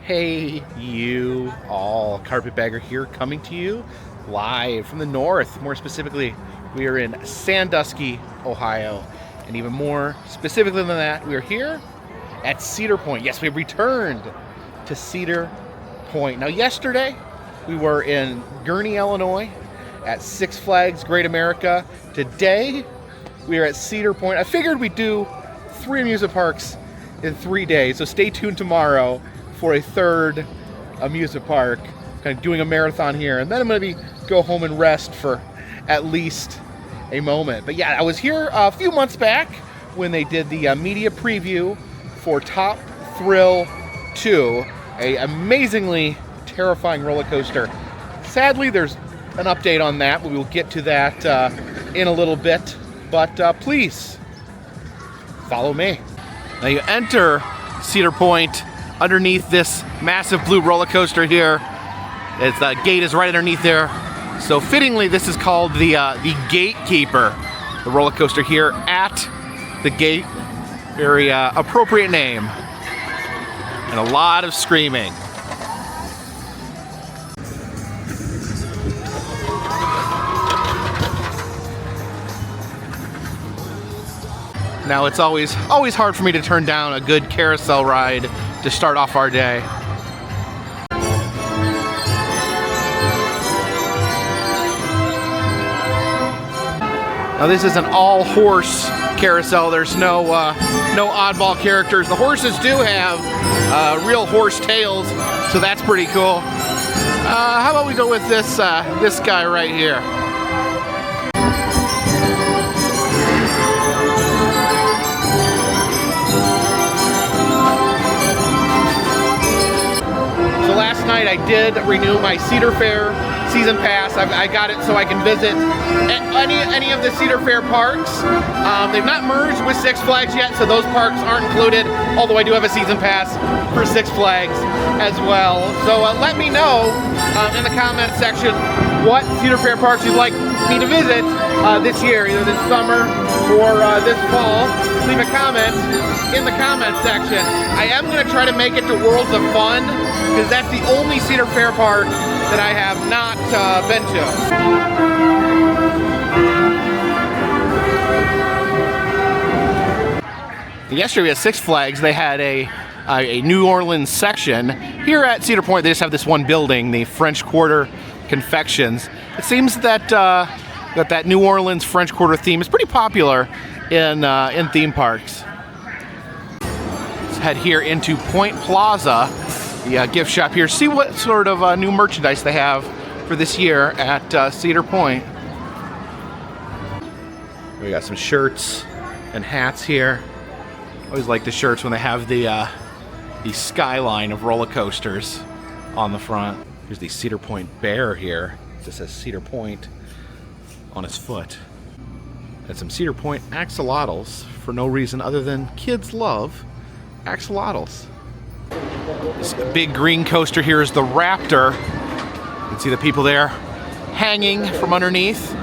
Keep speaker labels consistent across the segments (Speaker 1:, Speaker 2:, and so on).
Speaker 1: Hey, you all. Carpetbagger here, coming to you live from the north. More specifically, we are in Sandusky, Ohio. And even more specifically than that, we are here at Cedar Point. Yes, we have returned to Cedar Point. Now, yesterday, we were in Gurnee, Illinois at Six Flags Great America. Today, we are at Cedar Point. I figured we'd do 3 amusement parks in 3 days, so stay tuned tomorrow for a third amusement park, kind of doing a marathon here, and then I'm going to go home and rest for at least a moment. But yeah, I was here a few months back when they did the media preview for Top Thrill 2, a amazingly terrifying roller coaster. Sadly, there's an update on that, but we will get to that in a little bit. But please follow me. Now you enter Cedar Point underneath this massive blue roller coaster here. The gate is right underneath there. So fittingly, this is called the Gatekeeper, the roller coaster here at the gate. Very appropriate name. And a lot of screaming. Now it's always hard for me to turn down a good carousel ride to start off our day. Now this is an all-horse carousel. There's no oddball characters. The horses do have real horse tails, so that's pretty cool. How about we go with this guy right here? Last night I did renew my Cedar Fair season pass. I got it so I can visit any of the Cedar Fair parks. They've not merged with Six Flags yet, so those parks aren't included, although I do have a season pass for Six Flags as well. So let me know in the comment section what Cedar Fair parks you'd like me to visit this year, either this summer or this fall. Leave a comment in the comment section. I am going to try to make it to Worlds of Fun, because that's the only Cedar Fair park that I have not been to. Yesterday we had Six Flags. They had a New Orleans section. Here at Cedar Point, they just have this one building, the French Quarter Confections. It seems that that New Orleans French Quarter theme is pretty popular in theme parks. Let's head here into Point Plaza, the gift shop here. See what sort of new merchandise they have for this year at Cedar Point. We got some shirts and hats here. Always like the shirts when they have the skyline of roller coasters on the front. Here's the Cedar Point bear here. It just says Cedar Point on his foot. And some Cedar Point axolotls for no reason other than kids love axolotls. This big green coaster here is the Raptor. You can see the people there hanging from underneath,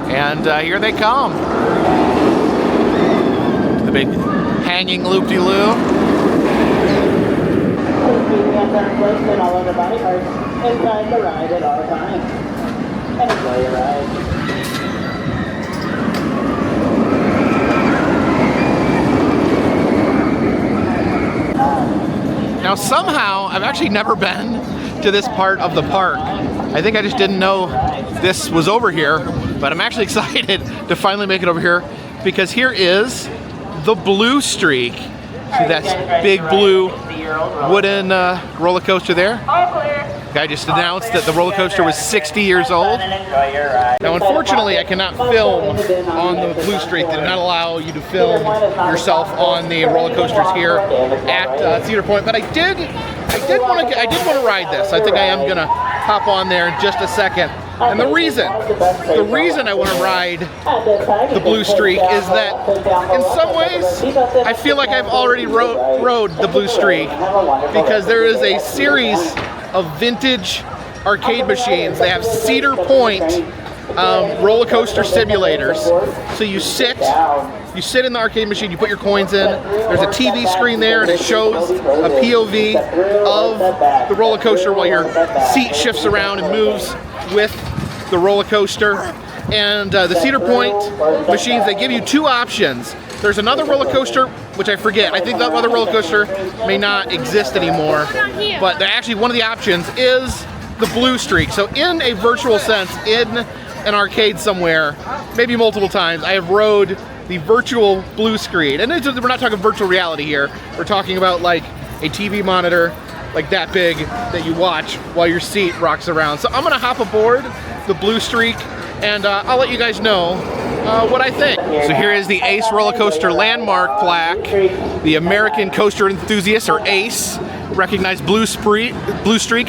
Speaker 1: and here they come. The big hanging loop-de-loo. All of the body parts inside the ride at all times. And enjoy your ride. Now somehow, I've actually never been to this part of the park. I think I just didn't know this was over here, but I'm actually excited to finally make it over here, because here is the Blue Streak. See that big blue wooden roller coaster there? The guy just announced that the roller coaster was 60 years old. Now unfortunately I cannot film on the Blue Streak. They do not allow you to film yourself on the roller coasters here at Cedar Point, but I did want to ride this. I think I am gonna hop on there in just a second. And the reason I want to ride the Blue Streak is that in some ways I feel like I've already rode the Blue Streak, because there is a series of vintage arcade machines. They have Cedar Point roller coaster simulators. So you sit You sit in the arcade machine, you put your coins in, there's a TV screen there, and it shows a POV of the roller coaster while your seat shifts around and moves with the roller coaster. And the Cedar Point machines, they give you two options. There's another roller coaster, which I forget. I think that other roller coaster may not exist anymore. But actually one of the options is the Blue Streak. So in a virtual sense, in an arcade somewhere, maybe multiple times, I have rode the virtual blue screen. And we're not talking virtual reality here. We're talking about like a TV monitor like that big that you watch while your seat rocks around. So I'm gonna hop aboard the Blue Streak and I'll let you guys know what I think. So here is the Ace Roller Coaster Landmark plaque. The American Coaster Enthusiasts, or ACE, recognized Blue Streak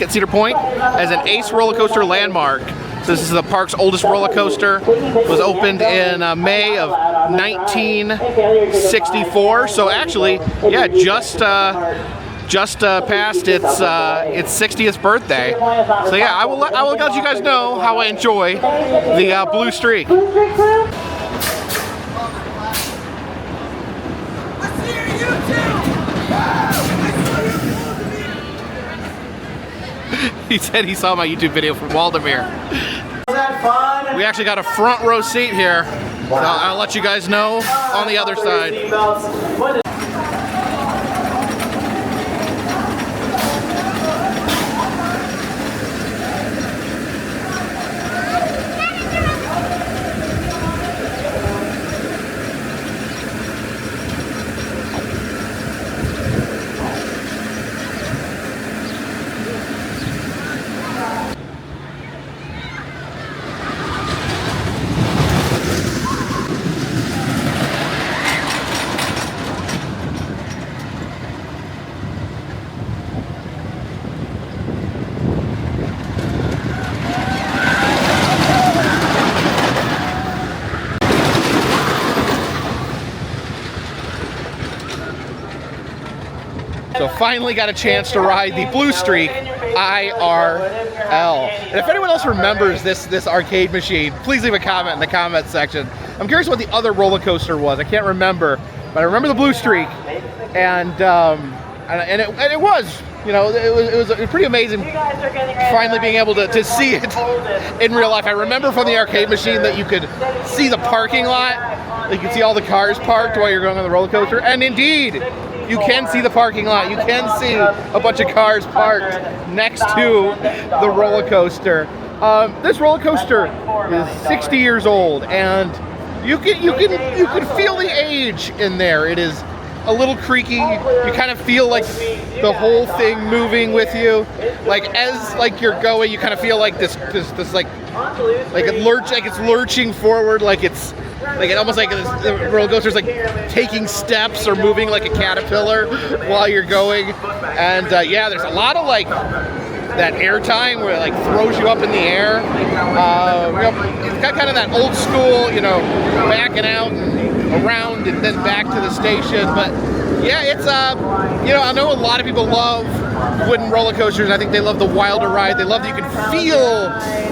Speaker 1: at Cedar Point as an ACE roller coaster landmark. So this is the park's oldest roller coaster. It was opened in May of 1964. So actually, yeah, just past its 60th birthday. So yeah, I will let you guys know how I enjoy the Blue Streak. He said he saw my YouTube video from Waldemar. We actually got a front row seat here. So I'll let you guys know on the other side. So finally got a chance to ride the Blue Streak IRL. And if anyone else remembers this arcade machine, please leave a comment in the comments section. I'm curious what the other roller coaster was. I can't remember, but I remember the Blue Streak, and it was, you know, it was pretty amazing finally being able to see it in real life. I remember from the arcade machine that you could see the parking lot. You could see all the cars parked while you're going on the roller coaster, and indeed, you can see the parking lot. You can see a bunch of cars parked next to the roller coaster. This roller coaster is 60 years old, and you can feel the age in there. It is a little creaky. You kind of feel like the whole thing moving with you. Like as you're going, you kind of feel like this like it's lurching forward, like it's almost like the roller coaster's like taking steps or moving like a caterpillar while you're going. And yeah, there's a lot of like that air time where it like throws you up in the air. It's got kind of that old school, you know, backing out and around and then back to the station. But yeah, it's you know, I know a lot of people love wooden roller coasters. I think they love the Wilder ride. They love that you can feel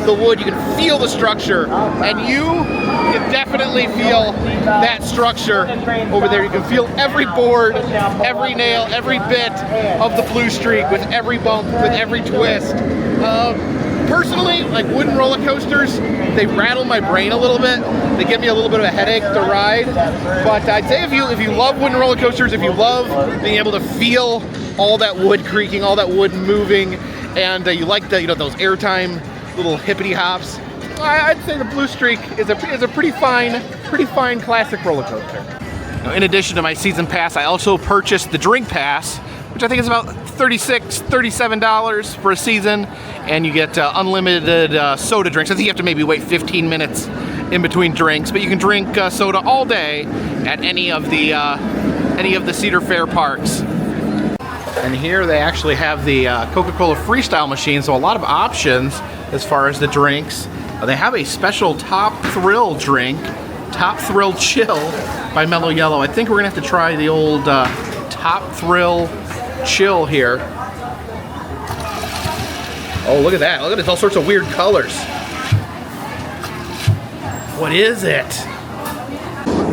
Speaker 1: the wood, you can feel the structure, and you can definitely feel that structure over there. You can feel every board, every nail, every bit of the Blue Streak with every bump, with every twist. Personally, like wooden roller coasters, they rattle my brain a little bit. They give me a little bit of a headache to ride. But I'd say if you love wooden roller coasters, if you love being able to feel all that wood creaking, all that wood moving, and you like the, you know, those airtime little hippity hops, I'd say the Blue Streak is a pretty fine classic roller coaster. Now, in addition to my season pass, I also purchased the drink pass, which I think is about $37 for a season, and you get unlimited soda drinks. I think you have to maybe wait 15 minutes in between drinks, but you can drink soda all day at any of the Cedar Fair parks. And here they actually have the Coca-Cola Freestyle machine, so a lot of options as far as the drinks. They have a special Top Thrill drink, Top Thrill Chill by Mellow Yellow. I think we're gonna have to try the old Top Thrill Chill here. Oh, look at that. Look at this, all sorts of weird colors. What is it?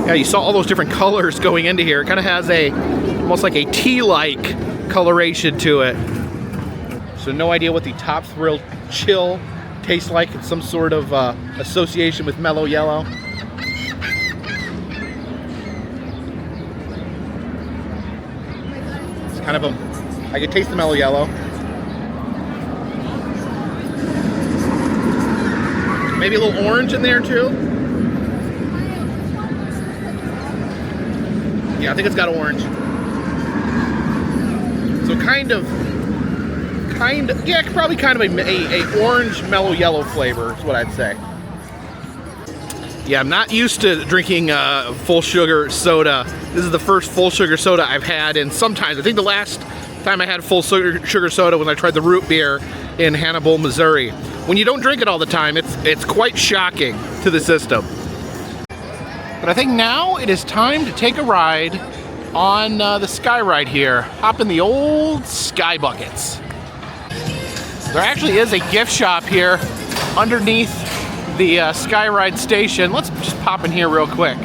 Speaker 1: Yeah, you saw all those different colors going into here. It kind of has a almost like a tea-like coloration to it. So no idea what the Top Thrill Chill tastes like. It's some sort of association with mellow yellow. It's kind of a, I can taste the mellow yellow. Maybe a little orange in there too. Yeah, I think it's got orange. So yeah, probably kind of a orange mellow yellow flavor is what I'd say. Yeah, I'm not used to drinking full sugar soda. This is the first full sugar soda I've had in some time. I think the last time I had full sugar soda when I tried the root beer in Hannibal, Missouri. When you don't drink it all the time, it's quite shocking to the system. But I think now it is time to take a ride on the Sky Ride here. Hop in the old Sky Buckets. There actually is a gift shop here underneath the Sky Ride station. Let's just pop in here real quick.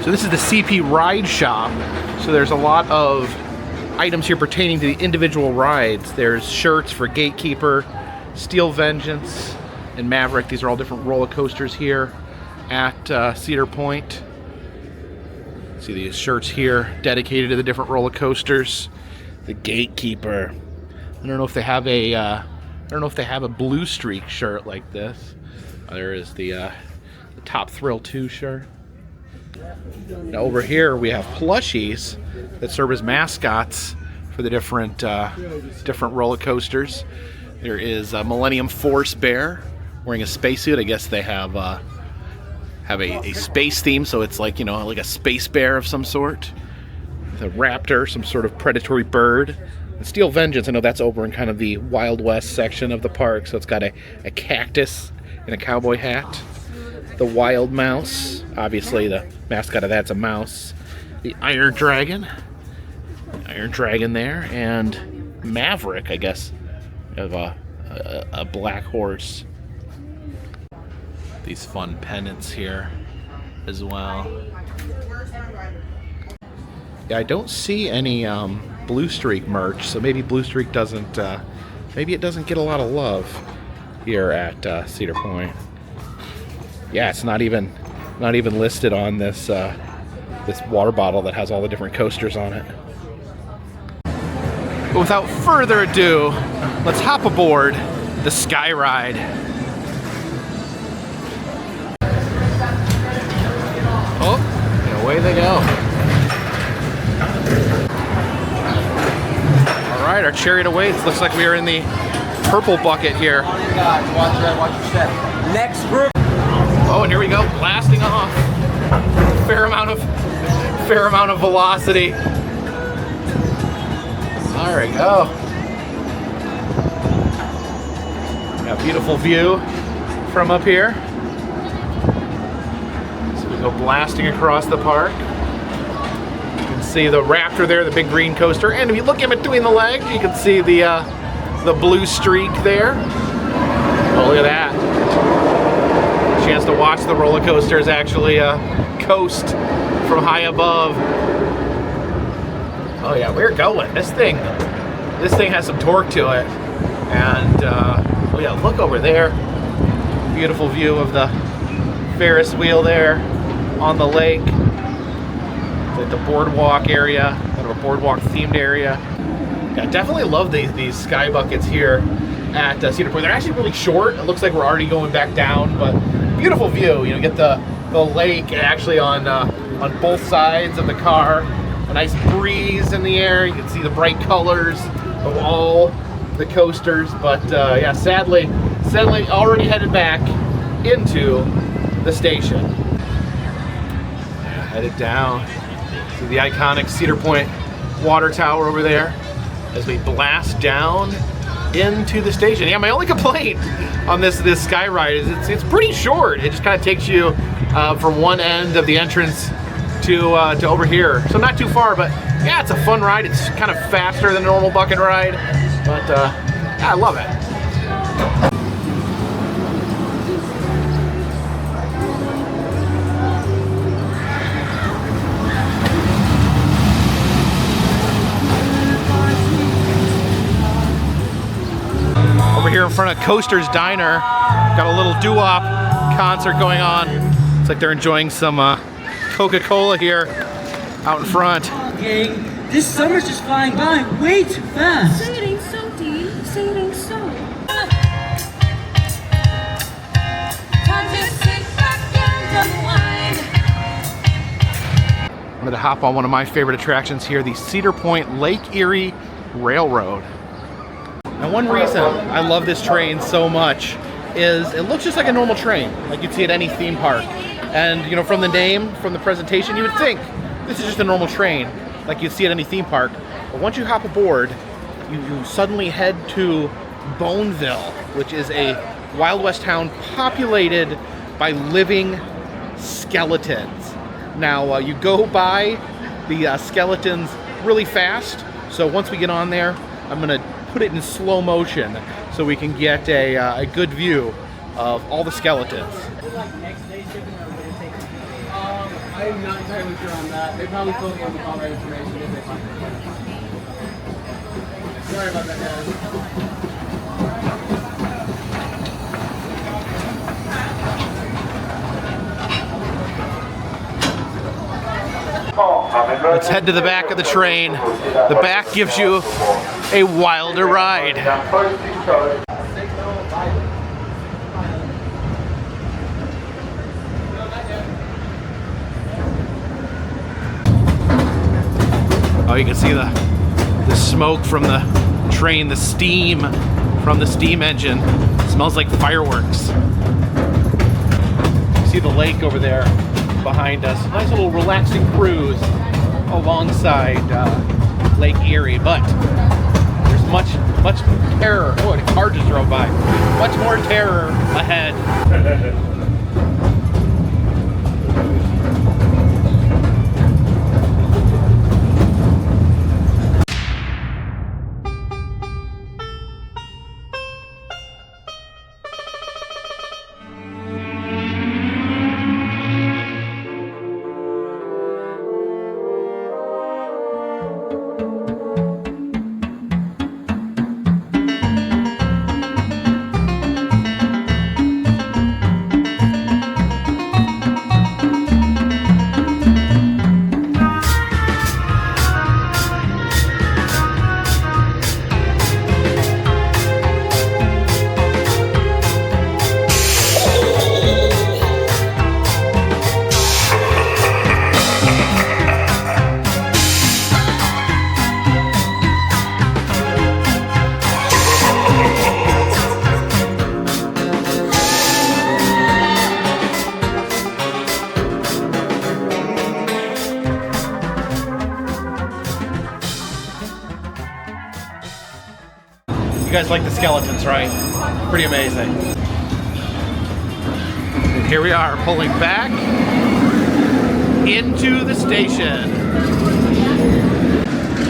Speaker 1: So this is the CP Ride Shop. So there's a lot of items here pertaining to the individual rides. There's shirts for Gatekeeper, Steel Vengeance, and Maverick. These are all different roller coasters here at Cedar Point. See these shirts here dedicated to the different roller coasters. The Gatekeeper. I don't know if they have a Blue Streak shirt like this. There is the Top Thrill 2 shirt. Now over here we have plushies that serve as mascots for the different roller coasters. There is a Millennium Force Bear wearing a spacesuit. I guess they have a space theme, so it's like, you know, like a space bear of some sort. The Raptor, some sort of predatory bird. The Steel Vengeance, I know that's over in kind of the Wild West section of the park, so it's got a cactus and a cowboy hat. The Wild Mouse, obviously the mascot of that's a mouse. The Iron Dragon there, and Maverick, I guess, of a black horse. These fun pennants here as well. Yeah, I don't see any Blue Streak merch, so maybe Blue Streak doesn't, maybe it doesn't get a lot of love here at Cedar Point. Yeah, it's not even listed on this this water bottle that has all the different coasters on it. But without further ado, let's hop aboard the Sky Ride. Oh, and away they go. All right, our chariot awaits. Looks like we are in the purple bucket here.
Speaker 2: Watch your step. Next group.
Speaker 1: Oh, and here we go, blasting off. Fair amount of velocity. There we go. Got a beautiful view from up here. So we go blasting across the park. You can see the Raptor there, the big green coaster, and if you look in between the legs, you can see the Blue Streak there. Oh, look at that. Chance to watch the roller coasters actually coast from high above. Oh yeah, we're going. This thing has some torque to it. And oh yeah, look over there. Beautiful view of the Ferris wheel there on the lake. It's like the boardwalk area, kind of a boardwalk themed area. Yeah, definitely love these sky buckets here at Cedar Point. They're actually really short. It looks like we're already going back down, but beautiful view. You know, get the lake actually on both sides of the car. A nice breeze in the air. You can see the bright colors of all the coasters. But yeah, sadly already headed back into the station. Yeah, headed down to the iconic Cedar Point water tower over there as we blast down into the station. Yeah, my only complaint on this Sky Ride is it's pretty short. It just kind of takes you from one end of the entrance to over here. So not too far, but yeah, it's a fun ride. It's kind of faster than a normal bucket ride, but yeah, I love it. front of Coaster's Diner. Got a little doo-wop concert going on. It's like they're enjoying some Coca-Cola here out in front.
Speaker 3: Gang, this summer's just flying by way too fast.
Speaker 4: Say it ain't so, D. Say it ain't so. Time to sit back and unwind.
Speaker 1: I'm going to hop on one of my favorite attractions here, the Cedar Point Lake Erie Railroad. And one reason I love this train so much is it looks just like a normal train, like you'd see at any theme park. And you know, from the name, from the presentation, you would think this is just a normal train, like you'd see at any theme park. But once you hop aboard, you suddenly head to Boneville, which is a Wild West town populated by living skeletons. Now, you go by the skeletons really fast, so once we get on there, I'm gonna put it in slow motion so we can get a good view of all the skeletons.
Speaker 2: I'm not entirely sure on that. They probably told me on the call that information if they find it. Sorry about that, guys.
Speaker 1: Let's head to the back of the train. The back gives you a wilder ride. Oh, you can see the smoke from the train, the steam from the steam engine. It smells like fireworks. You see the lake over there behind us. Nice little relaxing cruise alongside Lake Erie, but there's much terror. Oh, a car just drove by. Much more terror ahead. You guys like the skeletons, right? Pretty amazing. And here we are, pulling back into the station.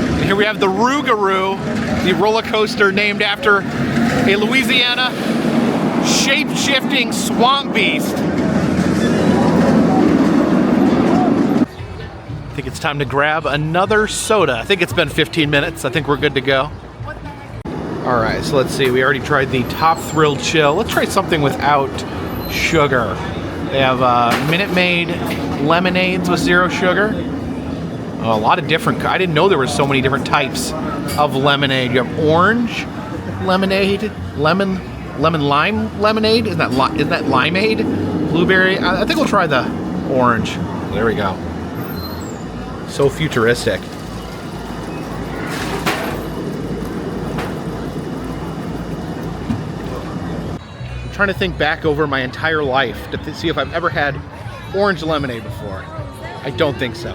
Speaker 1: And here we have the Rougarou, the roller coaster named after a Louisiana shape-shifting swamp beast. I think it's time to grab another soda. I think it's been 15 minutes. I think we're good to go. All right, so let's see. We already tried the Top Thrill Chill. Let's try something without sugar. They have Minute Maid lemonades with zero sugar. Oh, a lot of different. I didn't know there were so many different types of lemonade. You have orange lemonade, lemon lime lemonade. Isn't that limeade? Blueberry. I think we'll try the orange. There we go. So futuristic. Trying to think back over my entire life to see if I've ever had orange lemonade before. I don't think so.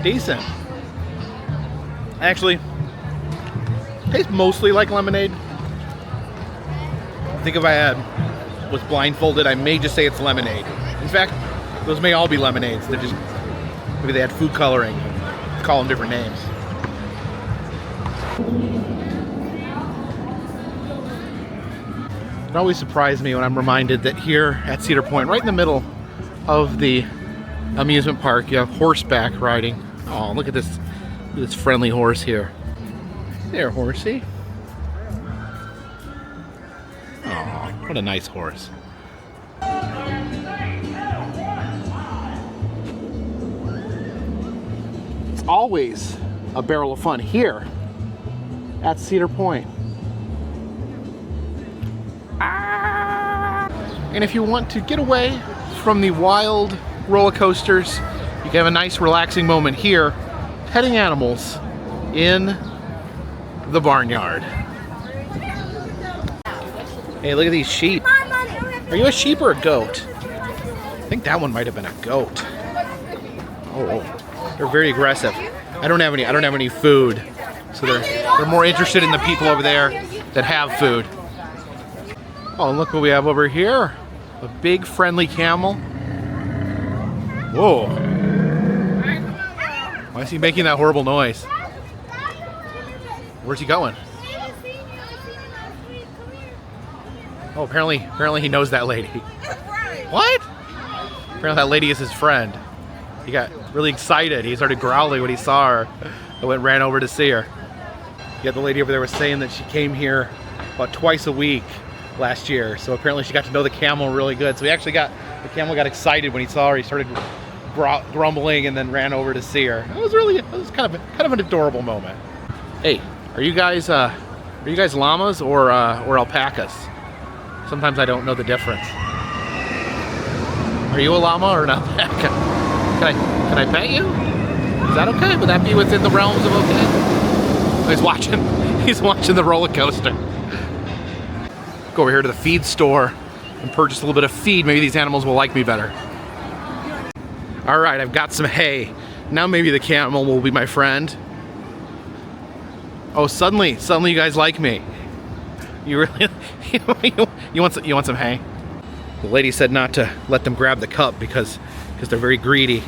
Speaker 1: Decent. Actually, tastes mostly like lemonade. I think if I was blindfolded, I may just say it's lemonade. In fact, those may all be lemonades. They're just, maybe they had food coloring and call them different names. It always surprises me when I'm reminded that here at Cedar Point, right in the middle of the amusement park, you have horseback riding. Oh, look at this friendly horse here. There, horsey. Oh, what a nice horse. It's always a barrel of fun here at Cedar Point. And if you want to get away from the wild roller coasters, you can have a nice relaxing moment here, petting animals in the barnyard. Hey, look at these sheep. Are you a sheep or a goat? I think that one might have been a goat. Oh, they're very aggressive. I don't have any food, so they're more interested in the people over there that have food. Oh, and look what we have over here. A big friendly camel. Whoa. Why is he making that horrible noise? Where's he going? Oh, apparently he knows that lady. What? Apparently that lady is his friend. He got really excited. He started growling when he saw her. I ran over to see her. Yeah, the lady over there was saying that she came here about twice a week last year. So apparently she got to know the camel really good. So the camel got excited when he saw her. He started grumbling and then ran over to see her. It was kind of an adorable moment. Hey, are you guys llamas or alpacas? Sometimes I don't know the difference. Are you a llama or an alpaca? Can I pet you? Is that okay? Would that be within the realms of okay? He's watching the roller coaster. Go over here to the feed store and purchase a little bit of feed. Maybe these animals will like me better. All right, I've got some hay. Now maybe the camel will be my friend. Oh, suddenly you guys like me. You really, you want some hay? The lady said not to let them grab the cup because they're very greedy.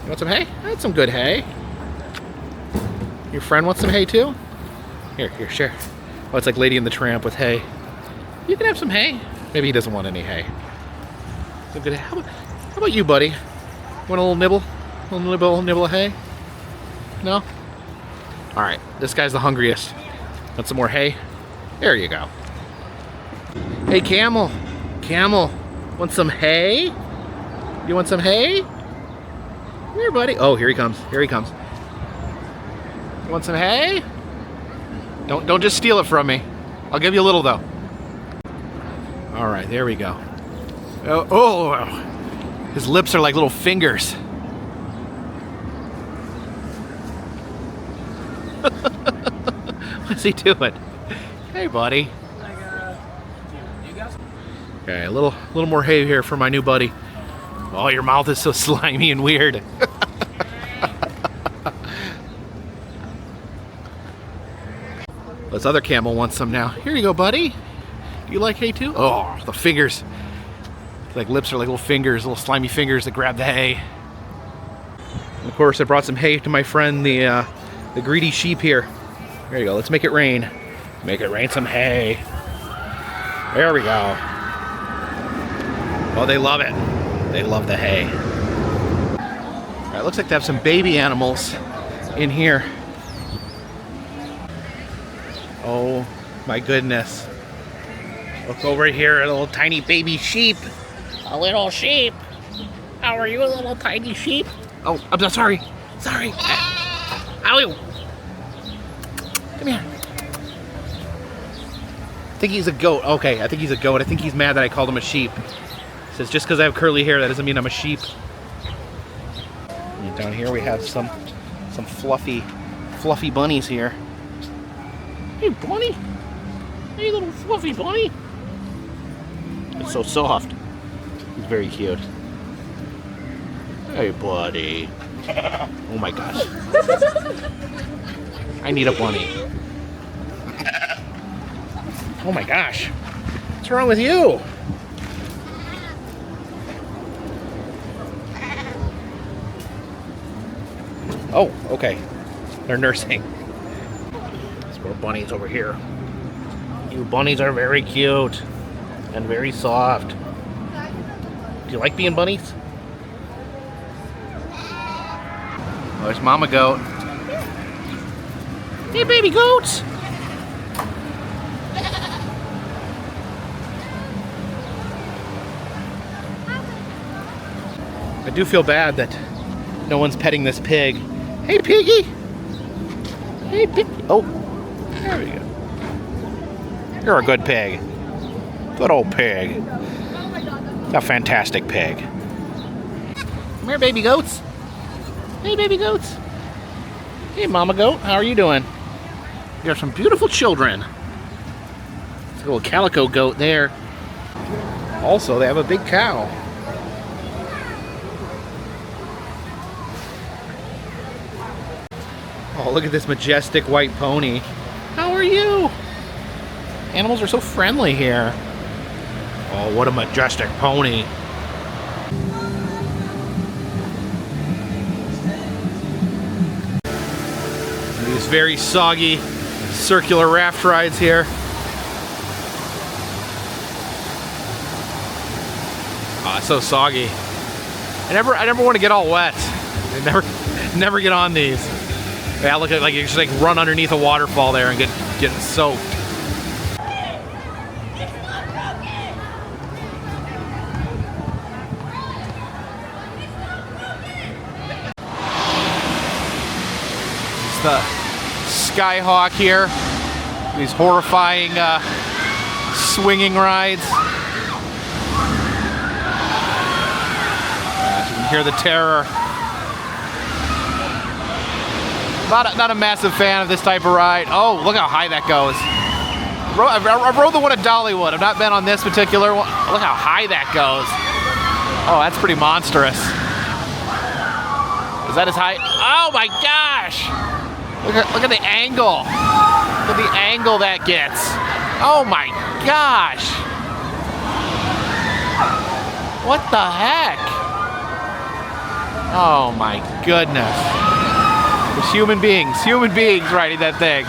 Speaker 1: You want some hay? That's some good hay. Your friend wants some hay too? Here, share. Oh, it's like Lady and the Tramp with hay. You can have some hay. Maybe he doesn't want any hay. Some good hay. How about you, buddy? Want a little nibble? A little nibble of hay? No? All right, this guy's the hungriest. Want some more hay? There you go. Hey, camel. Camel, want some hay? You want some hay? Here, buddy. Oh, here he comes. Here he comes. You want some hay? Don't just steal it from me. I'll give you a little though. All right, there we go. Oh, his lips are like little fingers. What's he doing? Hey, buddy. Okay, a little more hay here for my new buddy. Oh, your mouth is so slimy and weird. This other camel wants some now. Here you go, buddy. You like hay too? Oh, the fingers. Like lips are like little fingers, little slimy fingers that grab the hay. And of course, I brought some hay to my friend, the greedy sheep here. There you go. Let's make it rain. Make it rain some hay. There we go. Oh, they love it. They love the hay. All right, looks like they have some baby animals in here. Oh my goodness. Look over here at a little tiny baby sheep. A little sheep. How are you, a little tiny sheep? Oh, I'm sorry. Sorry. Ow. Come here. I think he's a goat. Okay, I think he's a goat. I think he's mad that I called him a sheep. He says just because I have curly hair, that doesn't mean I'm a sheep. And down here we have some fluffy bunnies here. Hey, bunny. Hey, little fluffy bunny. It's so soft. He's very cute. Hey, buddy. Oh my gosh. I need a bunny. Oh my gosh. What's wrong with you? Oh, okay. They're nursing. There's more bunnies over here. You bunnies are very cute and very soft. Do you like being bunnies? Oh, there's Mama Goat. Hey, baby goats! I do feel bad that no one's petting this pig. Hey, piggy! Hey, pig! Oh, there we go. You're a good pig. Good old pig. A fantastic pig. Come here, baby goats. Hey, baby goats. Hey, mama goat. How are you doing? You have some beautiful children. It's a little calico goat there. Also, they have a big cow. Oh, look at this majestic white pony. How are you? Animals are so friendly here. Oh, what a majestic pony. These very soggy circular raft rides here. Oh, it's so soggy. I never want to get all wet. I never get on these. Yeah, look at like you just like run underneath a waterfall there and get soaked. It's the Skyhawk here. These horrifying swinging rides. You can hear the terror. Not a massive fan of this type of ride. Oh, look how high that goes. I rode the one at Dollywood. I've not been on this particular one. Look how high that goes. Oh, that's pretty monstrous. Is that as high? Oh my gosh! Look at the angle. Look at the angle that gets. Oh my gosh! What the heck? Oh my goodness. There's human beings riding that thing.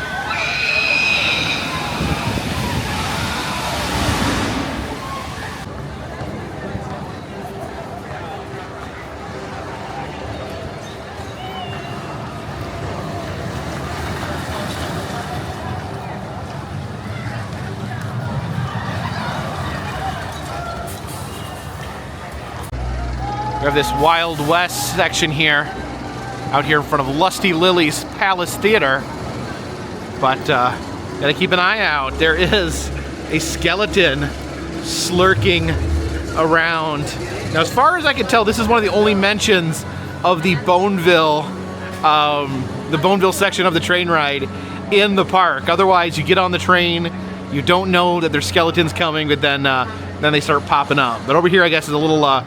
Speaker 1: We have this Wild West section here, out here in front of Lusty Lily's Palace Theater. But gotta keep an eye out. There is a skeleton slurking around. Now, as far as I can tell, this is one of the only mentions of the Boneville section of the train ride in the park. Otherwise, you get on the train, you don't know that there's skeletons coming, but then they start popping up. But over here, I guess, is a little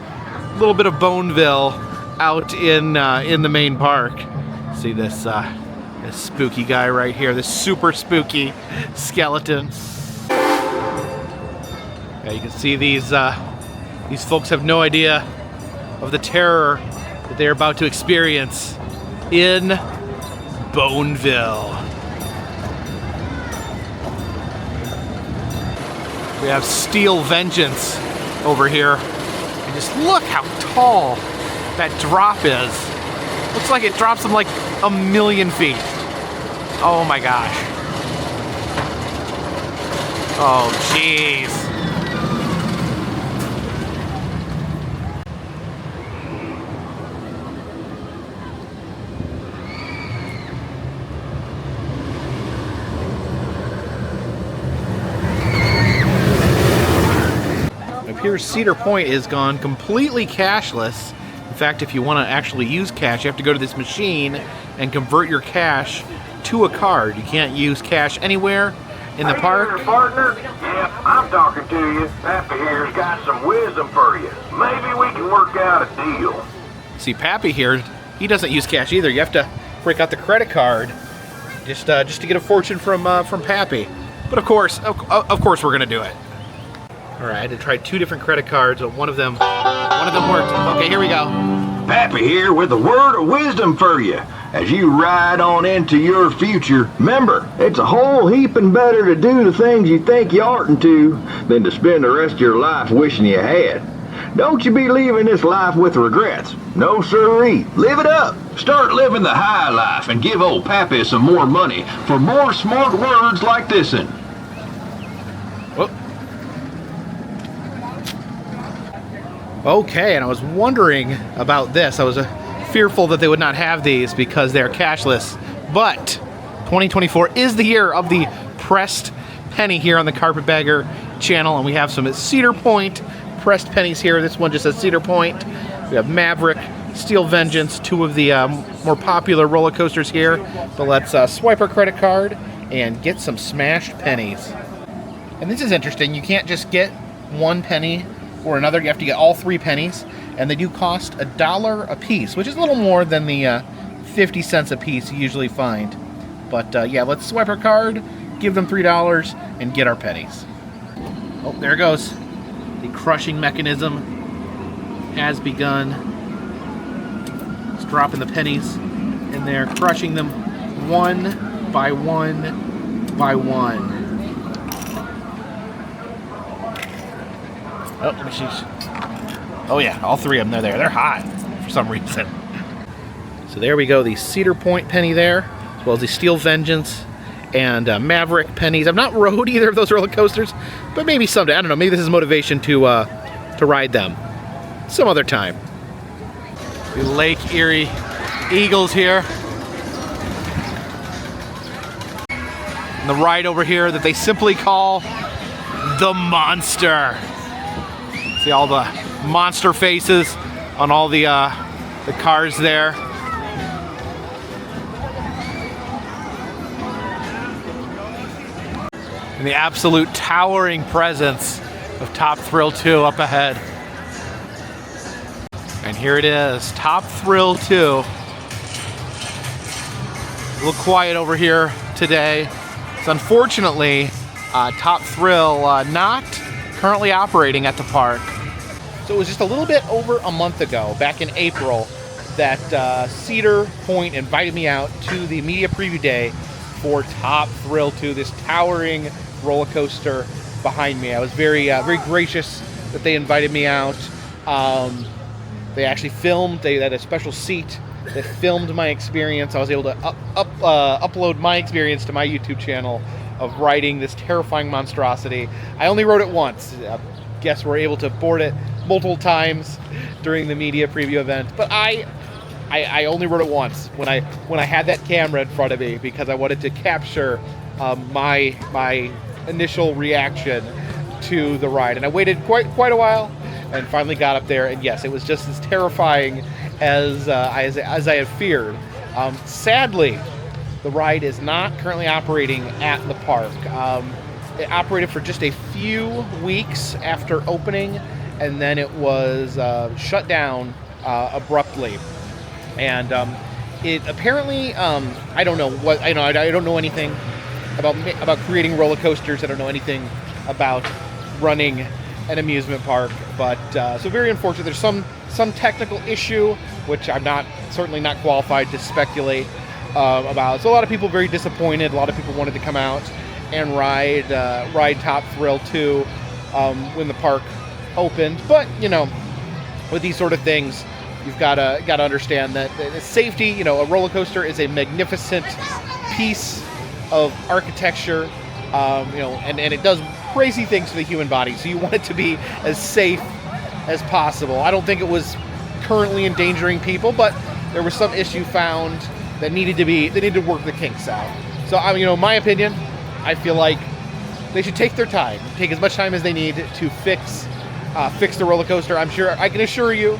Speaker 1: bit of Boneville out in the main park. See this spooky guy right here, this super spooky skeleton. Yeah, you can see these folks have no idea of the terror that they're about to experience in Boneville. We have Steel Vengeance over here. And just look how tall that drop is. Looks like it drops them like 1,000,000 feet. Oh my gosh. Oh jeez. Up here, Cedar Point is gone completely cashless. In fact, if you want to actually use cash, you have to go to this machine and convert your cash to a card. You can't use cash anywhere in the park.
Speaker 5: Hey there, partner. Yep, I'm talking to you. Pappy here's got some wisdom for you. Maybe we can work out a deal.
Speaker 1: See, Pappy here, he doesn't use cash either. You have to break out the credit card just to get a fortune from Pappy. But of course, we're gonna do it. All right, I had to try 2 different credit cards, but one of them worked. Okay, here we go.
Speaker 5: Pappy here with a word of wisdom for you. As you ride on into your future, remember, it's a whole heaping better to do the things you think you oughtn't to than to spend the rest of your life wishing you had. Don't you be leaving this life with regrets. No sirree. Live it up. Start living the high life and give old Pappy some more money for more smart words like this'n.
Speaker 1: Whoop. Okay, and I was wondering about this. I was fearful that they would not have these because they're cashless. But 2024 is the year of the pressed penny here on the Carpetbagger channel, and we have some Cedar Point pressed pennies here. This one just says Cedar Point. We have Maverick, Steel Vengeance, two of the more popular roller coasters here. But let's swipe our credit card and get some smashed pennies. And this is interesting. You can't just get one penny or another. You have to get all three pennies, and they do cost $1 a piece, which is a little more than the 50 cents a piece you usually find. But yeah, let's swipe our card, give them $3, and get our pennies. Oh, there it goes. The crushing mechanism has begun. It's dropping the pennies in there, crushing them one by one by one. Oh, let me see. Oh yeah, all three of them, they're there. They're hot for some reason. So there we go, the Cedar Point penny there, as well as the Steel Vengeance and Maverick pennies. I've not rode either of those roller coasters, but maybe someday. I don't know, maybe this is motivation to ride them some other time. The Lake Erie Eagles here. And the ride over here that they simply call the Monster. See all the monster faces on all the cars there. And the absolute towering presence of Top Thrill 2 up ahead. And here it is, Top Thrill 2. A little quiet over here today. So unfortunately, Top Thrill not currently operating at the park. So it was just a little bit over a month ago, back in April, that Cedar Point invited me out to the media preview day for Top Thrill 2, this towering roller coaster behind me. I was very gracious that they invited me out. They actually filmed. They had a special seat that filmed my experience. I was able to upload my experience to my YouTube channel of riding this terrifying monstrosity. I only rode it once. Guests were able to board it multiple times during the media preview event, but I only rode it once when I had that camera in front of me because I wanted to capture my initial reaction to the ride, and I waited quite a while and finally got up there, and yes, it was just as terrifying as I had feared. Sadly, the ride is not currently operating at the park. It operated for just a few weeks after opening, and then it was shut down abruptly. And it apparently, I don't know what I don't know anything about creating roller coasters. I don't know anything about running an amusement park, but so very unfortunate. There's some technical issue which I'm certainly not qualified to speculate about. So a lot of people very disappointed. A lot of people wanted to come out and ride Top Thrill 2 when the park opened, but you know, with these sort of things, you've got to understand that safety. You know, a roller coaster is a magnificent piece of architecture, you know, and it does crazy things to the human body. So you want it to be as safe as possible. I don't think it was currently endangering people, but there was some issue found that needed to work the kinks out. So you know, my opinion, I feel like they should take their time, take as much time as they need to fix the roller coaster. I can assure you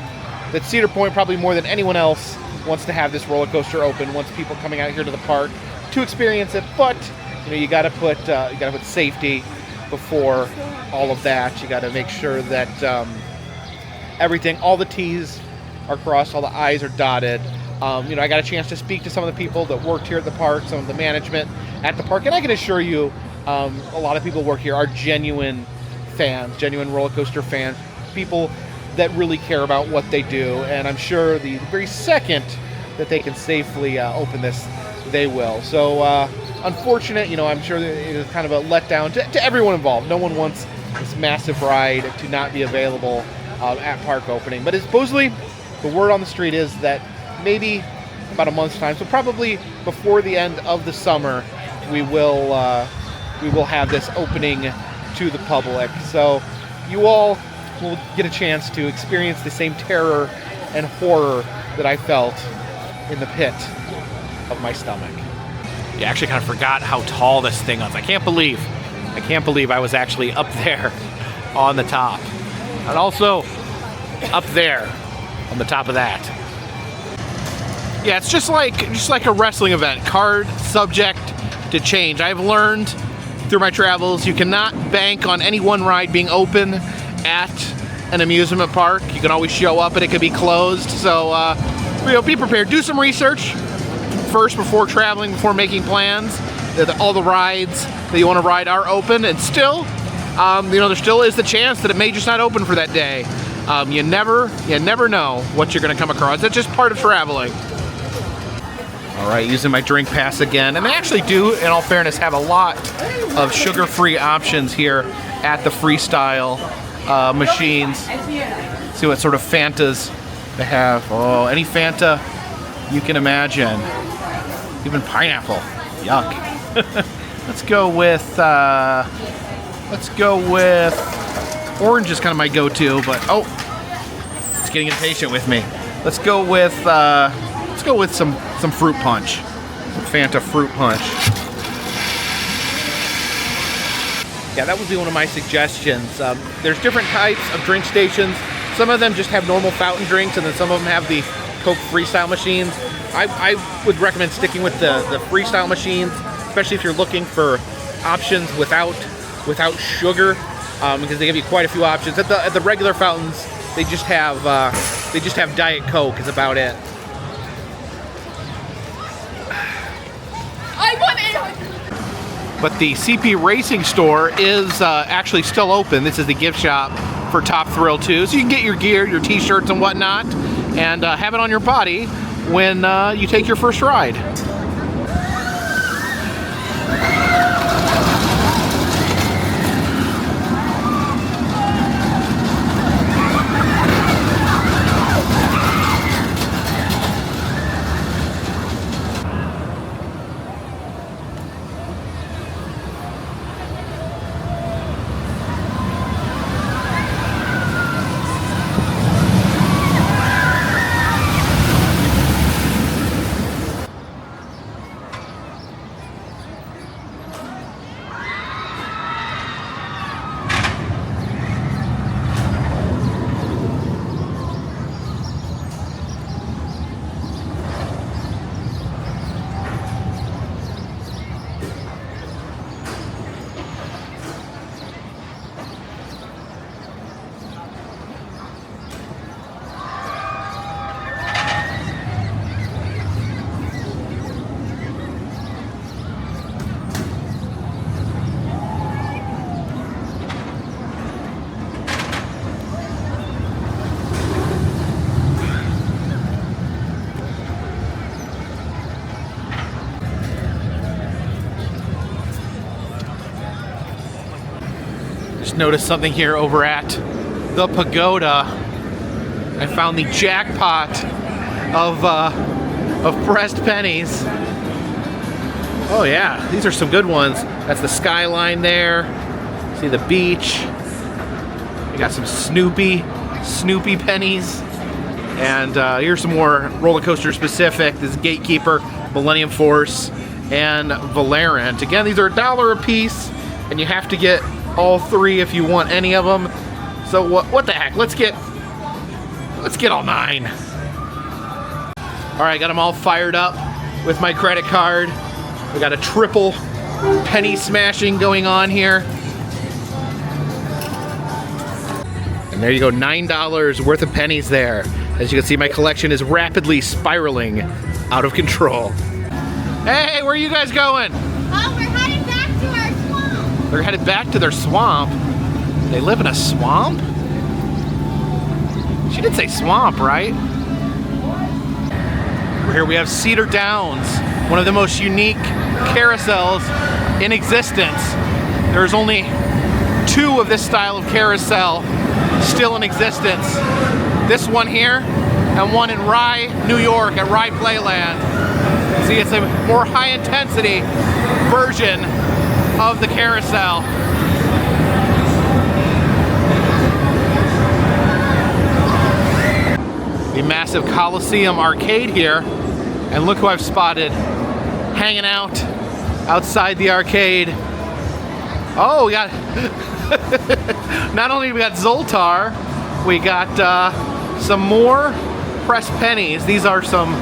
Speaker 1: that Cedar Point, probably more than anyone else, wants to have this roller coaster open, wants people coming out here to the park to experience it. But you know, you got to put safety before all of that. You got to make sure that everything, all the T's are crossed, all the I's are dotted. You know, I got a chance to speak to some of the people that worked here at the park, some of the management at the park, and I can assure you, a lot of people who work here are genuine fans, genuine roller coaster fans, people that really care about what they do, and I'm sure the very second that they can safely open this, they will. So unfortunate, you know, I'm sure that it is kind of a letdown to everyone involved. No one wants this massive ride to not be available at park opening. But supposedly, the word on the street is that maybe about a month's time, so probably before the end of the summer, we will have this opening to the public. So you all will get a chance to experience the same terror and horror that I felt in the pit of my stomach. You actually kind of forgot how tall this thing was. I can't believe I was actually up there on the top. And also up there on the top of that. Yeah, it's just like a wrestling event. Card subject to change. I've learned through my travels you cannot bank on any one ride being open at an amusement park. You can always show up and it could be closed. So be prepared. Do some research first before traveling, before making plans. All the rides that you want to ride are open, and still, there still is the chance that it may just not open for that day. You never know what you're going to come across. That's just part of traveling. All right, using my drink pass again, and they actually do, in all fairness, have a lot of sugar-free options here at the Freestyle machines. See what sort of Fantas they have. Oh, any Fanta you can imagine. Even pineapple. Yuck. Let's go with orange is kind of my go-to, but it's getting impatient with me. Let's go with some fruit punch. Some Fanta fruit punch. Yeah, that would be one of my suggestions. There's different types of drink stations. Some of them just have normal fountain drinks, and then some of them have the Coke Freestyle machines. I would recommend sticking with the Freestyle machines, especially if you're looking for options without sugar, because they give you quite a few options. At the regular fountains, they just have Diet Coke is about it.
Speaker 4: I want it!
Speaker 1: But the CP Racing store is actually still open. This is the gift shop for Top Thrill 2. So you can get your gear, your t-shirts and whatnot, and have it on your body when you take your first ride. Noticed something here over at the Pagoda. I found the jackpot of pressed pennies. Oh yeah, these are some good ones. That's the skyline there. See the beach. We got some Snoopy pennies. And here's some more roller coaster specific. This is Gatekeeper, Millennium Force, and Valerant. Again, these are $1 a piece, and you have to get all three if you want any of them. So what the heck? Let's get all 9. All right, got them all fired up with my credit card. We got a triple penny smashing going on here. And there you go, $9 worth of pennies there. As you can see, my collection is rapidly spiraling out of control. Hey, where are you guys going?
Speaker 4: Oh, we're heading back to our swamp.
Speaker 1: They're headed back to their swamp. They live in a swamp? She did say swamp, right? Here we have Cedar Downs, one of the most unique carousels in existence. There's only 2 of this style of carousel still in existence. This one here, and one in Rye, New York, at Rye Playland. See, it's a more high-intensity version of the carousel. The massive Coliseum arcade here, and look who I've spotted hanging out outside the arcade. Oh, we got not only do we got Zoltar, we got some more pressed pennies. These are some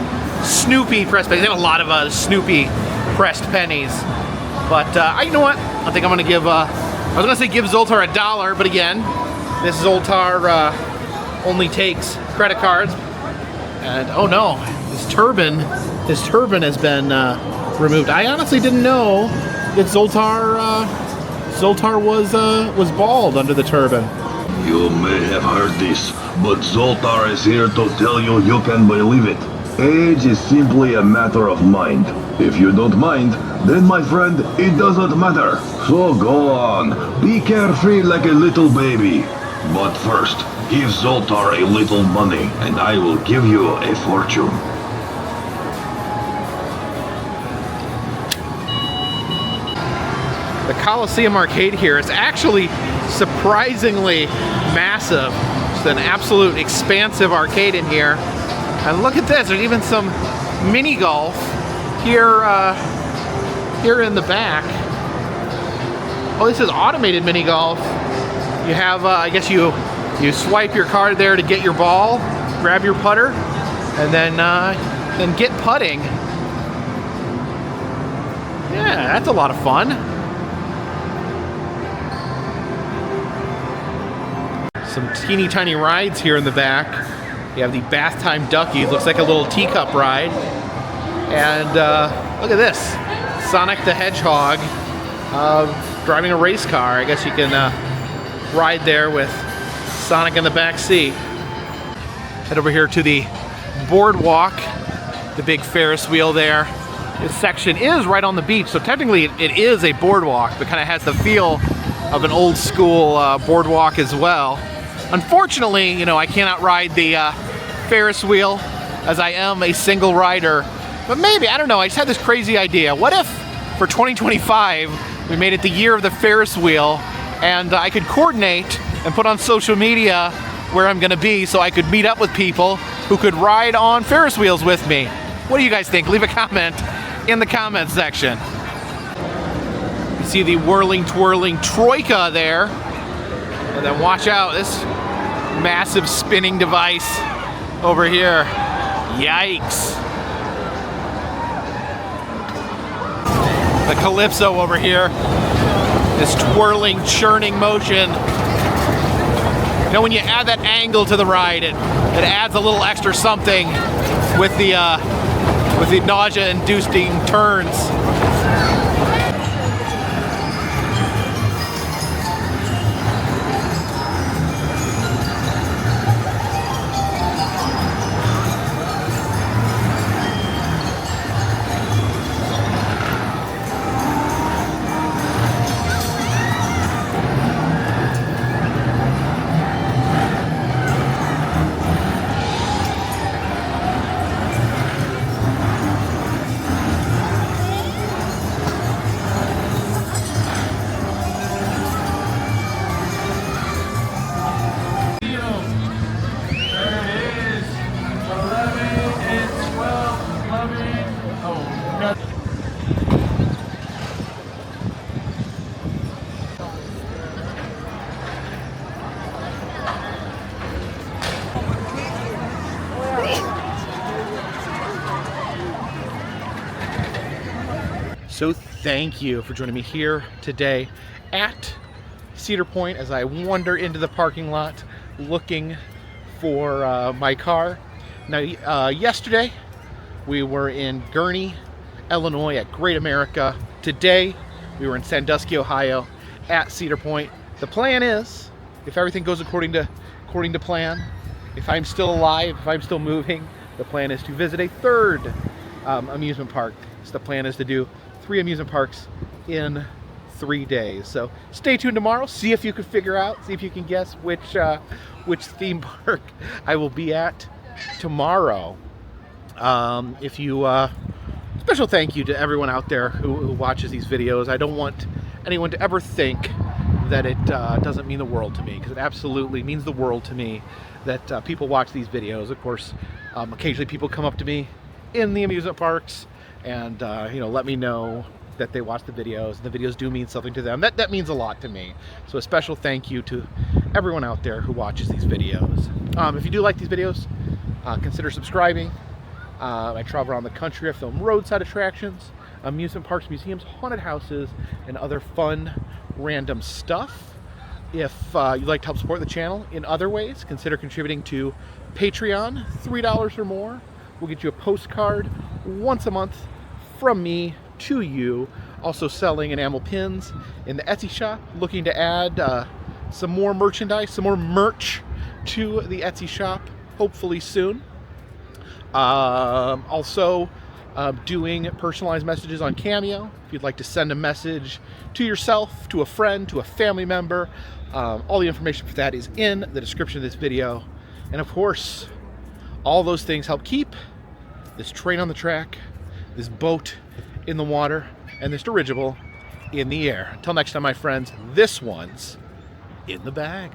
Speaker 1: Snoopy pressed pennies. They have a lot of Snoopy pressed pennies. But you know what? I think I'm gonna give, I was gonna say give Zoltar $1, but again, this Zoltar only takes credit cards. And oh no, his turban has been removed. I honestly didn't know that Zoltar was bald under the turban.
Speaker 6: You may have heard this, but Zoltar is here to tell you you can believe it. Age is simply a matter of mind. If you don't mind, then my friend, it doesn't matter. So go on, be carefree like a little baby. But first, give Zoltar a little money, and I will give you a fortune.
Speaker 1: The Coliseum arcade here is actually surprisingly massive. It's an absolute expansive arcade in here. And look at this, there's even some mini golf here, here in the back. Oh, this is automated mini golf. You have, I guess you swipe your card there to get your ball, grab your putter, and then get putting. Yeah, that's a lot of fun. Some teeny tiny rides here in the back. You have the bath time ducky. It looks like a little teacup ride. And look at this, Sonic the Hedgehog driving a race car. I guess you can ride there with Sonic in the back seat. Head over here to the boardwalk, the big Ferris wheel there. This section is right on the beach, so technically it is a boardwalk, but kind of has the feel of an old school boardwalk as well. Unfortunately, you know, I cannot ride the Ferris wheel as I am a single rider, but maybe, I don't know, I just had this crazy idea. What if for 2025 we made it the year of the Ferris wheel, and I could coordinate and put on social media where I'm gonna be so I could meet up with people who could ride on Ferris wheels with me. What do you guys think? Leave a comment in the comment section. You see the whirling, twirling troika there. And then watch out, this massive spinning device over here. Yikes. The Calypso over here. This twirling, churning motion. You know, when you add that angle to the ride, it adds a little extra something with the nausea-inducing turns. So thank you for joining me here today at Cedar Point as I wander into the parking lot looking for my car. Now, yesterday we were in Gurnee, Illinois at Great America. Today we were in Sandusky, Ohio at Cedar Point. The plan is, if everything goes according to plan, if I'm still alive, if I'm still moving, the plan is to visit a third amusement park. So the plan is to do 3 amusement parks in 3 days. So stay tuned tomorrow. See if you can figure out, see if you can guess which theme park I will be at tomorrow. If you special thank you to everyone out there who watches these videos. I don't want anyone to ever think that it doesn't mean the world to me, because it absolutely means the world to me that people watch these videos. Of course, occasionally people come up to me in the amusement parks and let me know that they watch the videos. The videos do mean something to them. That means a lot to me. So a special thank you to everyone out there who watches these videos. If you do like these videos, consider subscribing. I travel around the country. I film roadside attractions, amusement parks, museums, haunted houses, and other fun, random stuff. If you'd like to help support the channel in other ways, consider contributing to Patreon. $3 or more will get you a postcard once a month from me to you. Also selling enamel pins in the Etsy shop. Looking to add some more merchandise, some more merch to the Etsy shop, hopefully soon. Also doing personalized messages on Cameo. If you'd like to send a message to yourself, to a friend, to a family member, all the information for that is in the description of this video. And of course, all those things help keep this train on the track, this boat in the water, and this dirigible in the air. Until next time, my friends, this one's in the bag.